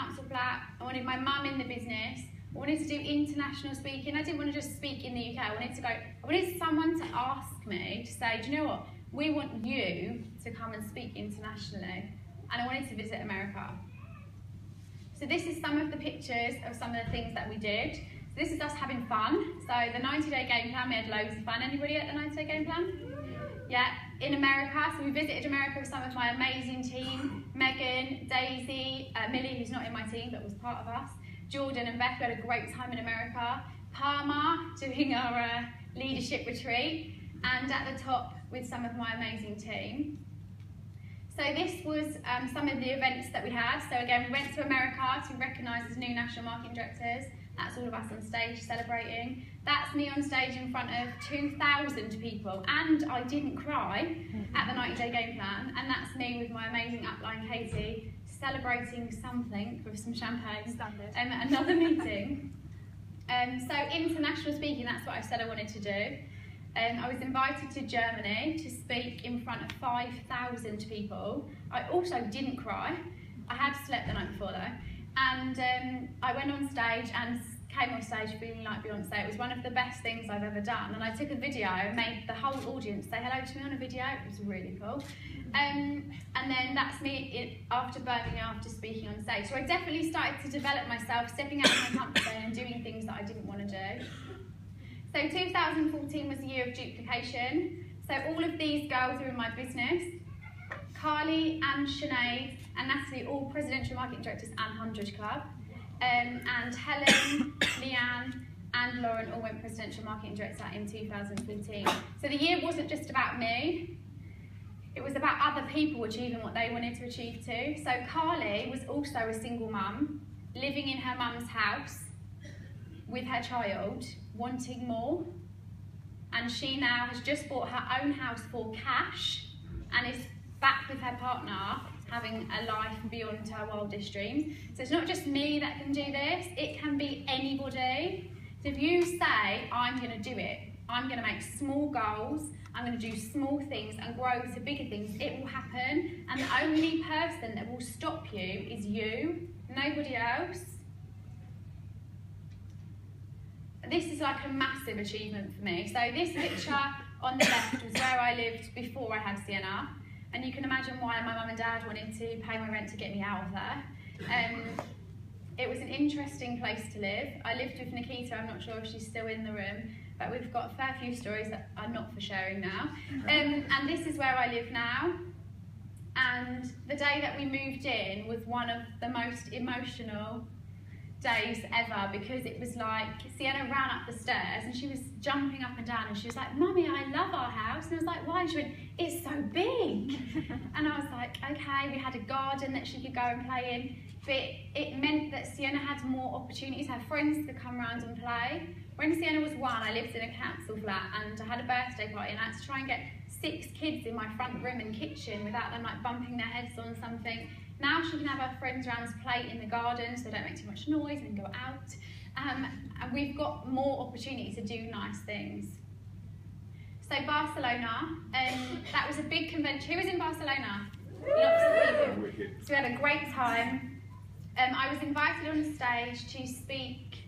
council flat. I wanted my mum in the business. I wanted to do international speaking. I didn't want to just speak in the UK. I wanted someone to ask me, to say, do you know what? We want you to come and speak internationally. And I wanted to visit America. So this is some of the pictures of some of the things that we did. So this is us having fun. So the 90-day game plan, we had loads of fun. Anybody at the 90-day game plan? Yeah, in America. So we visited America with some of my amazing team. Megan, Daisy, Millie, who's not in my team but was part of us. Jordan and Beth, we had a great time in America. Parma, doing our leadership retreat. And at the top with some of my amazing team. So this was some of the events that we had. So again, we went to America to be recognised as new national marketing directors. That's all of us on stage celebrating. That's me on stage in front of 2,000 people. And I didn't cry at the 90-day game plan. And that's me with my amazing upline, Katie, celebrating something with some champagne at another meeting. So international speaking, that's what I said I wanted to do. I was invited to Germany to speak in front of 5,000 people. I also didn't cry. I had slept the night before though. And I went on stage and came on stage feeling like Beyonce. It was one of the best things I've ever done. And I took a video and made the whole audience say hello to me on a video. It was really cool. And then that's me after Birmingham, after speaking on stage. So I definitely started to develop myself, stepping out of my comfort zone and doing things that I didn't want to do. So 2014 was the year of duplication. So all of these girls are in my business. Carly and Sinead and Natalie, all Presidential Marketing Directors and 100 Club. And Helen, Leanne and Lauren all went Presidential Marketing Director in 2014. So the year wasn't just about me. It was about other people achieving what they wanted to achieve too. So Carly was also a single mum, living in her mum's house with her child, wanting more, and she now has just bought her own house for cash and is back with her partner having a life beyond her wildest dreams. So it's not just me that can do this, it can be anybody. So if you say, I'm going to do it, I'm going to make small goals, I'm going to do small things and grow to bigger things, it will happen. And the only person that will stop you is you, nobody else. This is like a massive achievement for me. So this picture on the left was where I lived before I had Sienna. And you can imagine why my mum and dad wanted to pay my rent to get me out of there. It was an interesting place to live. I lived with Nikita, I'm not sure if she's still in the room, but we've got a fair few stories that are not for sharing now. And this is where I live now. And the day that we moved in was one of the most emotional days ever, because it was like Sienna ran up the stairs and she was jumping up and down and she was like, Mummy, I love our house. And I was like, why? She went, it's so big. And I was like, okay. We had a garden that she could go and play in, but it meant that Sienna had more opportunities. Her friends could come around and play. When Sienna was 1, I lived in a council flat and I had a birthday party and I had to try and get 6 kids in my front room and kitchen without them like bumping their heads on something. Now she can have her friends around to play in the garden so they don't make too much noise and go out. And we've got more opportunity to do nice things. So Barcelona, that was a big convention. Who was in Barcelona? Lots of people. So we had a great time. I was invited on a stage to speak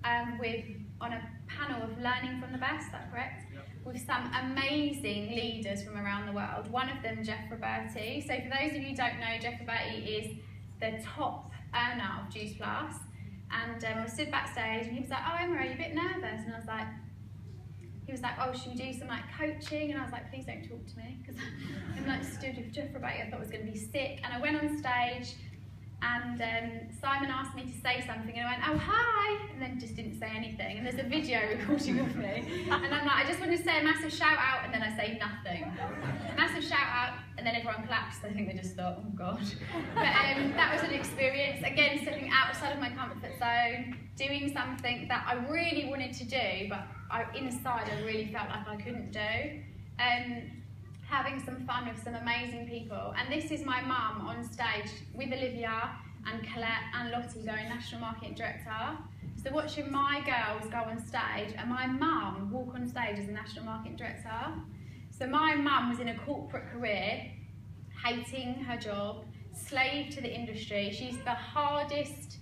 on a panel of learning from the best, is that correct? With some amazing leaders from around the world. One of them, Jeff Roberti. So for those of you who don't know, Jeff Roberti is the top earner of Juice Plus. And I stood backstage and he was like, oh Emma, are you a bit nervous? And I was like, he was like, oh, should we do some like coaching? And I was like, please don't talk to me, because I'm like stood with Jeff Roberti, I thought I was going to be sick. And I went on stage and Simon asked me to say something and I went, oh hi, and then just didn't say anything. And there's a video recording of me. And I'm like, I just want to say a massive shout out, and then I say nothing. A massive shout out, and then everyone claps. I think they just thought, oh God. But that was an experience, again, stepping outside of my comfort zone, doing something that I really wanted to do, but inside I really felt like I couldn't do. Having some fun with some amazing people. And this is my mum on stage with Olivia and Colette and Lottie going National Marketing Director. So watching my girls go on stage and my mum walk on stage as a National Marketing Director. So my mum was in a corporate career, hating her job, slave to the industry. She's the hardest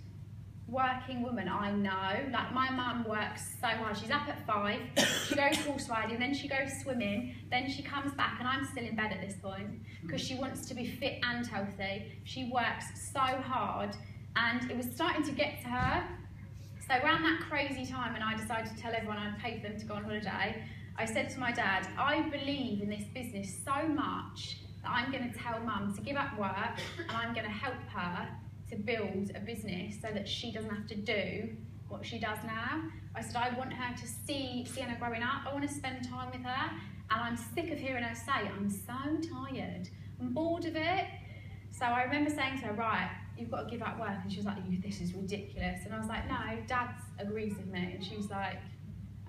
working woman I know. Like, my mum works so hard. She's up at 5, she goes horse riding, then she goes swimming, then she comes back, and I'm still in bed at this point because she wants to be fit and healthy. She works so hard, and it was starting to get to her. So around that crazy time when I decided to tell everyone I'd paid for them to go on holiday, I said to my dad, I believe in this business so much that I'm going to tell Mum to give up work, and I'm going to help her to build a business so that she doesn't have to do what she does now. I said, I want her to see Sienna growing up. I want to spend time with her, and I'm sick of hearing her say, I'm so tired, I'm bored of it. So I remember saying to her, right, you've got to give up work. And she was like, this is ridiculous. And I was like, no, Dad agrees with me. And she was like,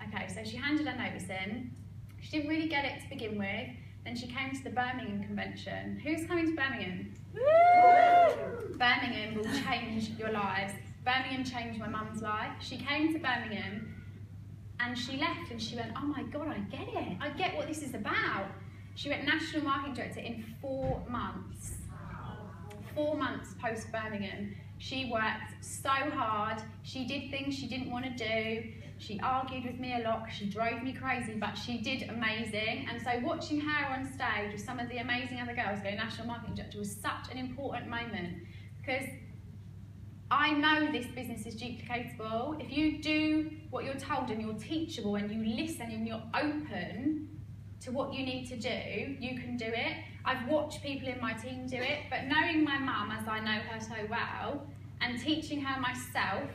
okay. So she handed her notice in. She didn't really get it to begin with. Then she came to the Birmingham convention. Who's coming to Birmingham? Woo! Birmingham will change your lives. Birmingham changed my mum's life. She came to Birmingham and she left and she went, oh my God, I get it. I get what this is about. She went National Marketing Director in 4 months. 4 months post Birmingham. She worked so hard. She did things she didn't want to do. She argued with me a lot. She drove me crazy, but she did amazing. And so watching her on stage with some of the amazing other girls go National Marketing Director was such an important moment, because I know this business is duplicatable. If you do what you're told and you're teachable and you listen and you're open to what you need to do, you can do it. I've watched people in my team do it, but knowing my mum as I know her so well and teaching her myself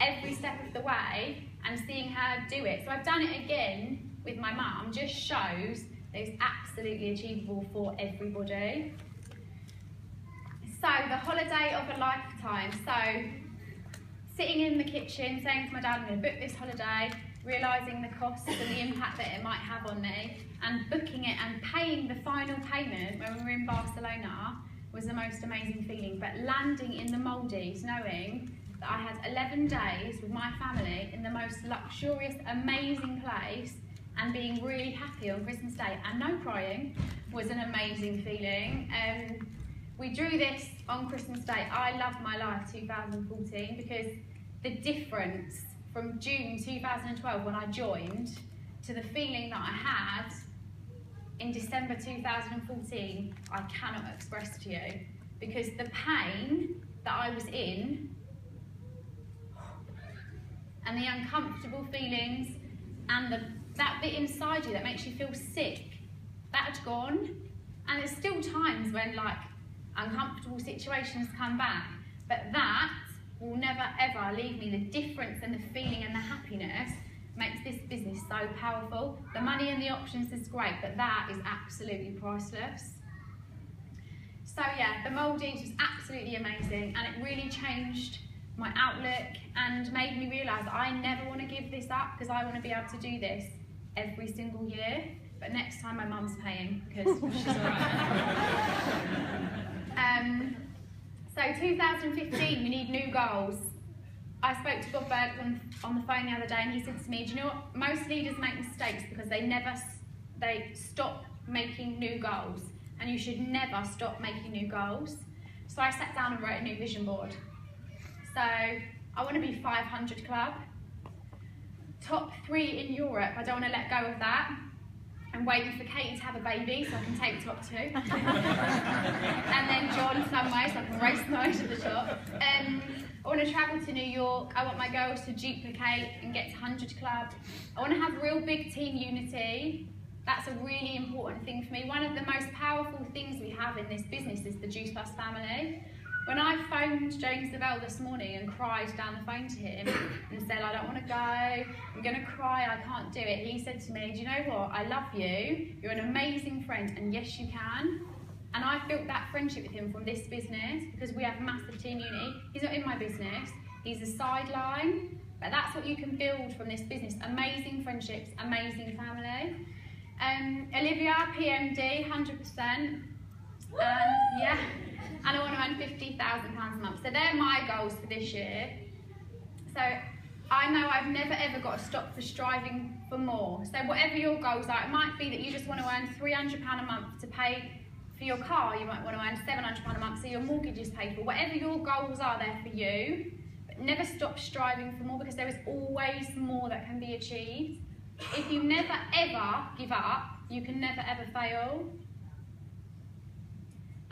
every step of the way and seeing her do it. So I've done it again with my mum, just shows that it's absolutely achievable for everybody. So the holiday of a lifetime. So sitting in the kitchen saying to my dad, I'm going to book this holiday, realising the costs and the impact that it might have on me, and booking it and paying the final payment when we were in Barcelona was the most amazing feeling. But landing in the Maldives, knowing that I had 11 days with my family in the most luxurious, amazing place, and being really happy on Christmas Day and no crying was an amazing feeling. We drew this on Christmas Day, I Love My Life 2014, because the difference from June 2012 when I joined to the feeling that I had in December 2014, I cannot express to you, because the pain that I was in and the uncomfortable feelings and that bit inside you that makes you feel sick, that had gone. And there's still times when like uncomfortable situations come back, but that will never ever leave me. The difference and the feeling and the happiness makes this business so powerful. The money and the options is great, but that is absolutely priceless. So yeah, the Maldives was absolutely amazing, and it really changed my outlook and made me realise that I never want to give this up, because I want to be able to do this every single year. But next time my mum's paying, because she's alright. So 2015, we need new goals. I spoke to Bob Berg on the phone the other day, and he said to me, do you know what, most leaders make mistakes because they stop making new goals, and you should never stop making new goals. So I sat down and wrote a new vision board. So I want to be 500 club, top 3 in Europe. I don't want to let go of that. I'm waiting for Katie to have a baby so I can take top 2. And then John some way so I can race my way to the top. I want to travel to New York. I want my girls to duplicate and get to 100 club. I want to have real big team unity. That's a really important thing for me. One of the most powerful things we have in this business is the Juice Plus family. When I phoned James Lavelle this morning and cried down the phone to him and said, I don't want to go, I'm going to cry, I can't do it, he said to me, do you know what, I love you, you're an amazing friend, and yes you can. And I've built that friendship with him from this business, because we have massive team unity. He's not in my business, he's a sideline, but that's what you can build from this business. Amazing friendships, amazing family. Olivia, PMD, 100%. Yeah. And I want to earn £50,000 a month. So they're my goals for this year. So I know I've never ever got to stop for striving for more. So whatever your goals are, it might be that you just want to earn £300 a month to pay For your car, you might want to earn £700 a month so your mortgage is paid for. Whatever your goals are, they're for you. But never stop striving for more, because there is always more that can be achieved. If you never ever give up, you can never ever fail.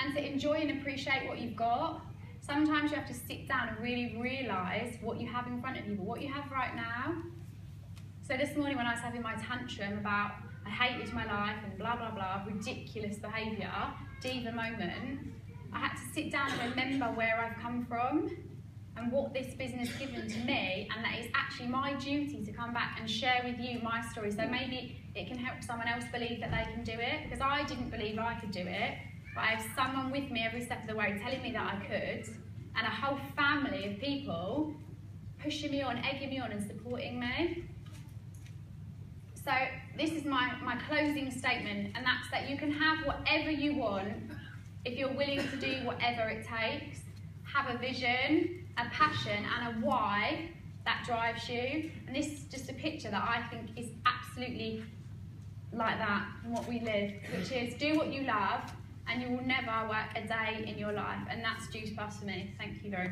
And to enjoy and appreciate what you've got. Sometimes you have to sit down and really realise what you have in front of you, but what you have right now. So this morning when I was having my tantrum about I hated my life and blah blah blah, ridiculous behaviour, diva moment, I had to sit down and remember where I've come from and what this business has given to me, and that it's actually my duty to come back and share with you my story, so maybe it can help someone else believe that they can do it, because I didn't believe I could do it, but I have someone with me every step of the way telling me that I could, and a whole family of people pushing me on, egging me on and supporting me. So this is my closing statement, and that's that you can have whatever you want if you're willing to do whatever it takes. Have a vision, a passion and a why that drives you. And this is just a picture that I think is absolutely like that in what we live, which is do what you love and you will never work a day in your life. And that's Juice Plus for me. Thank you very much.